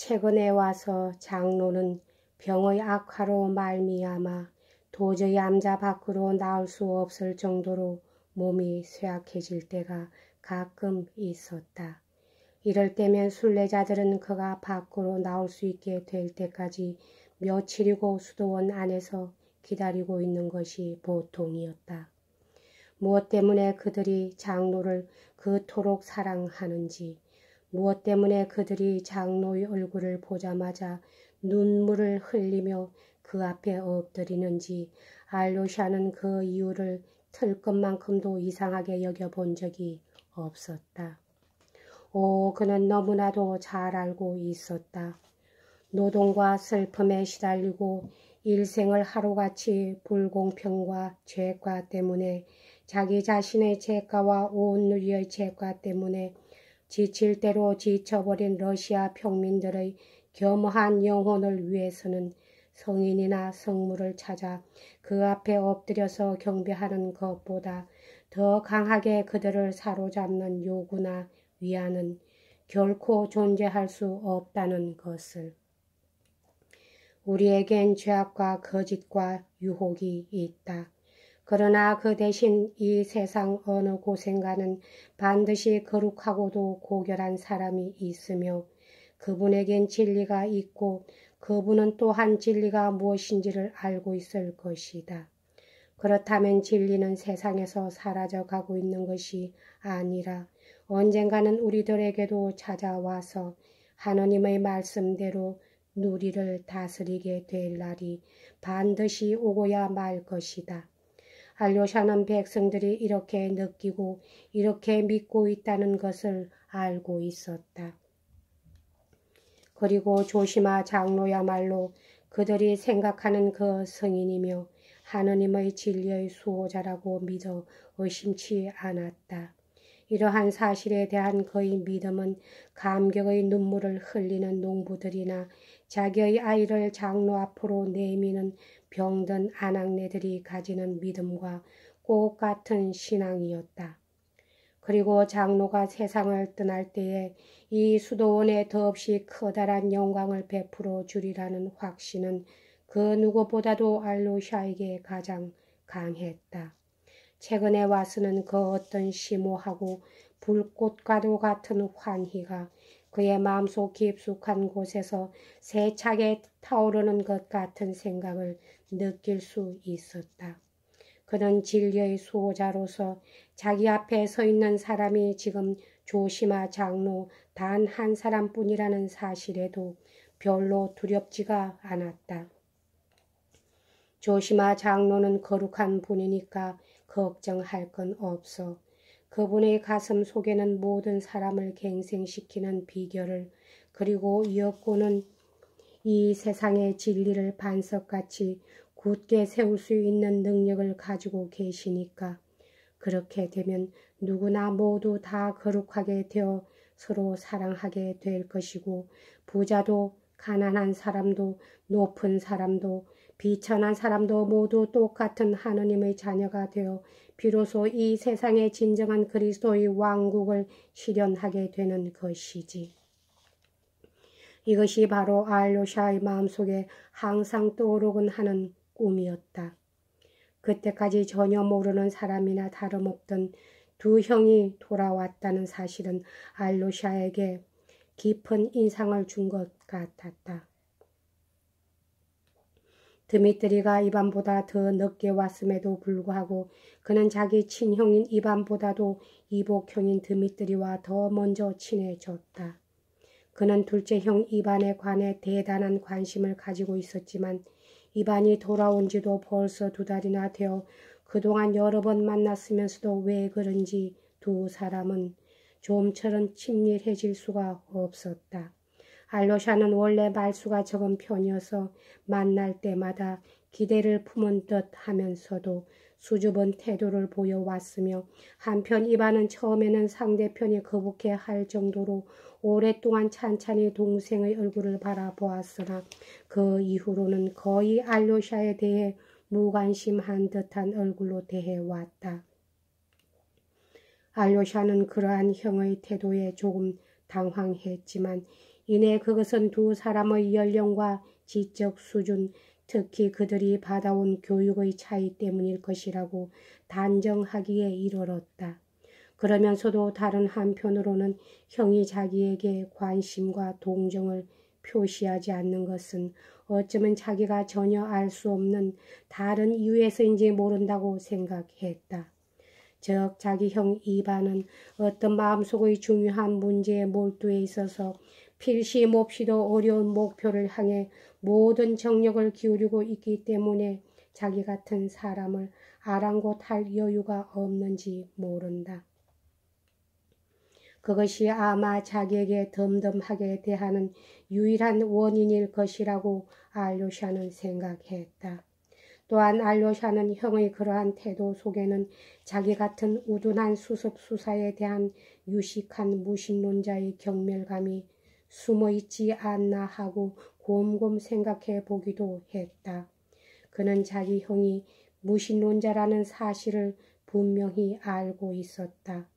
최근에 와서 장로는 병의 악화로 말미암아 도저히 암자 밖으로 나올 수 없을 정도로 몸이 쇠약해질 때가 가끔 있었다. 이럴 때면 순례자들은 그가 밖으로 나올 수 있게 될 때까지 며칠이고 수도원 안에서 기다리고 있는 것이 보통이었다. 무엇 때문에 그들이 장로를 그토록 사랑하는지, 무엇 때문에 그들이 장로의 얼굴을 보자마자 눈물을 흘리며 그 앞에 엎드리는지 알로샤는 그 이유를 틀끝만큼도 이상하게 여겨본 적이 없었다. 그는 너무나도 잘 알고 있었다. 노동과 슬픔에 시달리고 일생을 하루같이 불공평과 죄과 때문에 자기 자신의 죄가와 온 누리의 죄가 때문에 지칠 대로 지쳐버린 러시아 평민들의 겸허한 영혼을 위해서는 성인이나 성물을 찾아 그 앞에 엎드려서 경배하는 것보다 더 강하게 그들을 사로잡는 요구나 위안은 결코 존재할 수 없다는 것을. 우리에겐 죄악과 거짓과 유혹이 있다. 그러나 그 대신 이 세상 어느 곳엔가는 반드시 거룩하고도 고결한 사람이 있으며 그분에겐 진리가 있고 그분은 또한 진리가 무엇인지를 알고 있을 것이다. 그렇다면 진리는 세상에서 사라져가고 있는 것이 아니라 언젠가는 우리들에게도 찾아와서 하느님의 말씀대로 누리를 다스리게 될 날이 반드시 오고야 말 것이다. 알료샤는 백성들이 이렇게 느끼고 이렇게 믿고 있다는 것을 알고 있었다. 그리고 조시마 장로야말로 그들이 생각하는 그 성인이며 하느님의 진리의 수호자라고 믿어 의심치 않았다. 이러한 사실에 대한 그의 믿음은 감격의 눈물을 흘리는 농부들이나 자기의 아이를 장로 앞으로 내미는 병든 아낙네들이 가지는 믿음과 똑같은 신앙이었다. 그리고 장로가 세상을 떠날 때에 이 수도원에 더없이 커다란 영광을 베풀어 주리라는 확신은 그 누구보다도 알로샤에게 가장 강했다. 최근에 와서는 그 어떤 심오하고 불꽃과도 같은 환희가 그의 마음속 깊숙한 곳에서 세차게 타오르는 것 같은 생각을 느낄 수 있었다. 그는 진리의 수호자로서 자기 앞에 서 있는 사람이 지금 조시마 장로 단 한 사람뿐이라는 사실에도 별로 두렵지가 않았다. 조시마 장로는 거룩한 분이니까 걱정할 건 없어. 그분의 가슴 속에는 모든 사람을 갱생시키는 비결을 그리고 엮고는 이 세상의 진리를 반석같이 굳게 세울 수 있는 능력을 가지고 계시니까 그렇게 되면 누구나 모두 다 거룩하게 되어 서로 사랑하게 될 것이고 부자도 가난한 사람도 높은 사람도 비천한 사람도 모두 똑같은 하느님의 자녀가 되어 비로소 이 세상의 진정한 그리스도의 왕국을 실현하게 되는 것이지. 이것이 바로 알로샤의 마음속에 항상 떠오르곤 하는 꿈이었다. 그때까지 전혀 모르는 사람이나 다름없던 두 형이 돌아왔다는 사실은 알로샤에게 깊은 인상을 준 것 같았다. 드미트리가 이반보다 더 늦게 왔음에도 불구하고 그는 자기 친형인 이반보다도 이복형인 드미트리와 더 먼저 친해졌다. 그는 둘째 형 이반에 관해 대단한 관심을 가지고 있었지만 이반이 돌아온 지도 벌써 2달이나 되어 그동안 여러 번 만났으면서도 왜 그런지 두 사람은 좀처럼 친밀해질 수가 없었다. 알로샤는 원래 말수가 적은 편이어서 만날 때마다 기대를 품은 듯 하면서도 수줍은 태도를 보여왔으며 한편 이반은 처음에는 상대편이 거북해 할 정도로 오랫동안 찬찬히 동생의 얼굴을 바라보았으나 그 이후로는 거의 알로샤에 대해 무관심한 듯한 얼굴로 대해왔다. 알로샤는 그러한 형의 태도에 조금 당황했지만 이내 그것은 두 사람의 연령과 지적 수준, 특히 그들이 받아온 교육의 차이 때문일 것이라고 단정하기에 이르렀다. 그러면서도 다른 한편으로는 형이 자기에게 관심과 동정을 표시하지 않는 것은 어쩌면 자기가 전혀 알 수 없는 다른 이유에서인지 모른다고 생각했다. 즉 자기 형 이반은 어떤 마음속의 중요한 문제에 몰두해 있어서 필시 몹시도 어려운 목표를 향해 모든 정력을 기울이고 있기 때문에 자기 같은 사람을 아랑곳할 여유가 없는지 모른다. 그것이 아마 자기에게 덤덤하게 대하는 유일한 원인일 것이라고 알료샤는 생각했다. 또한 알료샤는 형의 그러한 태도 속에는 자기 같은 우둔한 수습수사에 대한 유식한 무신론자의 경멸감이 숨어있지 않나 하고 곰곰 생각해 보기도 했다. 그는 자기 형이 무신론자라는 사실을 분명히 알고 있었다.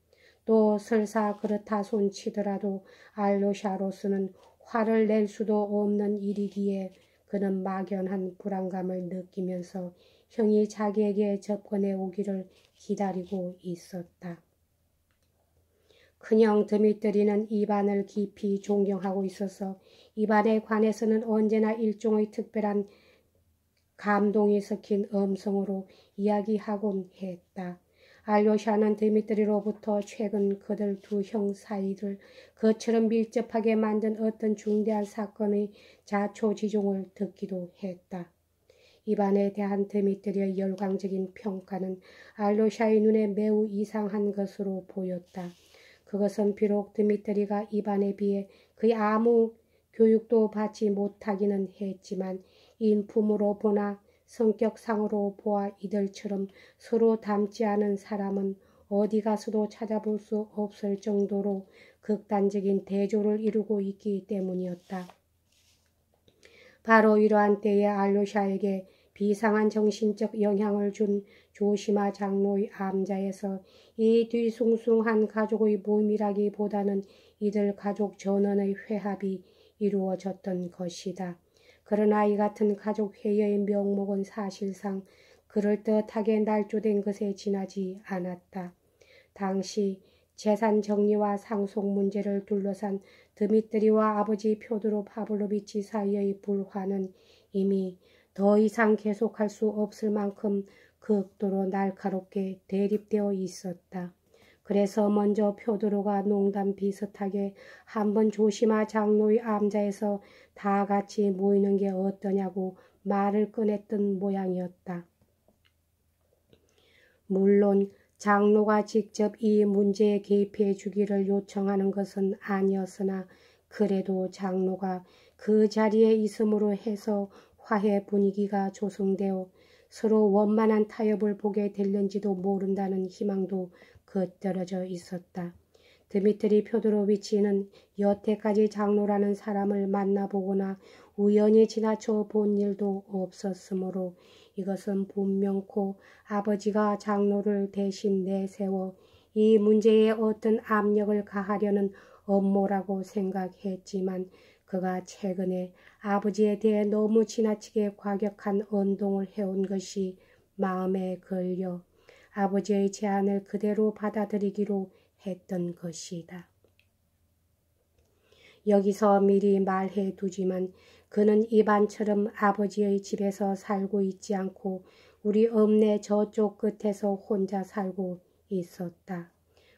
또 설사 그렇다 손치더라도 알료샤로서는 화를 낼 수도 없는 일이기에 그는 막연한 불안감을 느끼면서 형이 자기에게 접근해 오기를 기다리고 있었다. 큰형 드미트리는 이반을 깊이 존경하고 있어서 이반에 관해서는 언제나 일종의 특별한 감동이 섞인 음성으로 이야기하곤 했다. 알료샤는 드미트리로부터 최근 그들 두 형 사이를 그처럼 밀접하게 만든 어떤 중대한 사건의 자초지종을 듣기도 했다. 이반에 대한 드미트리의 열광적인 평가는 알료샤의 눈에 매우 이상한 것으로 보였다. 그것은 비록 드미트리가 이반에 비해 거의 아무 교육도 받지 못하기는 했지만 인품으로 보나 성격상으로 보아 이들처럼 서로 닮지 않은 사람은 어디 가서도 찾아볼 수 없을 정도로 극단적인 대조를 이루고 있기 때문이었다. 바로 이러한 때에 알료샤에게 비상한 정신적 영향을 준 조시마 장로의 암자에서 이 뒤숭숭한 가족의 모임이라기보다는 이들 가족 전원의 회합이 이루어졌던 것이다. 그러나 이 같은 가족회의의 명목은 사실상 그럴듯하게 날조된 것에 지나지 않았다. 당시 재산 정리와 상속 문제를 둘러싼 드미트리와 아버지 표드로 파블로비치 사이의 불화는 이미 더 이상 계속할 수 없을 만큼 극도로 날카롭게 대립되어 있었다. 그래서 먼저 표드로가 농담 비슷하게 한번 조시마 장로의 암자에서 다 같이 모이는 게 어떠냐고 말을 꺼냈던 모양이었다. 물론 장로가 직접 이 문제에 개입해 주기를 요청하는 것은 아니었으나 그래도 장로가 그 자리에 있음으로 해서 화해 분위기가 조성되어 서로 원만한 타협을 보게 될는지도 모른다는 희망도 겉들어져 있었다. 드미트리 표드로비치는 여태까지 장로라는 사람을 만나보거나 우연히 지나쳐 본 일도 없었으므로 이것은 분명코 아버지가 장로를 대신 내세워 이 문제에 어떤 압력을 가하려는 업무라고 생각했지만 그가 최근에 아버지에 대해 너무 지나치게 과격한 언동을 해온 것이 마음에 걸려 아버지의 제안을 그대로 받아들이기로 했던 것이다. 여기서 미리 말해 두지만 그는 이반처럼 아버지의 집에서 살고 있지 않고 우리 읍내 저쪽 끝에서 혼자 살고 있었다.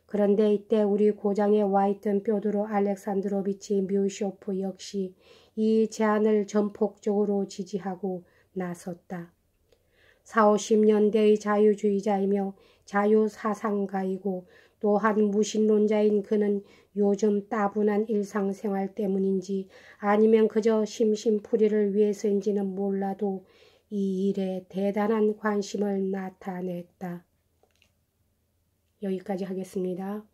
그런데 이때 우리 고장에 와있던 뾰드로 알렉산드로비치 뮤쇼프 역시 이 제안을 전폭적으로 지지하고 나섰다. 40~50년대의 자유주의자이며 자유사상가이고 또한 무신론자인 그는 요즘 따분한 일상생활 때문인지 아니면 그저 심심풀이를 위해서인지는 몰라도 이 일에 대단한 관심을 나타냈다. 여기까지 하겠습니다.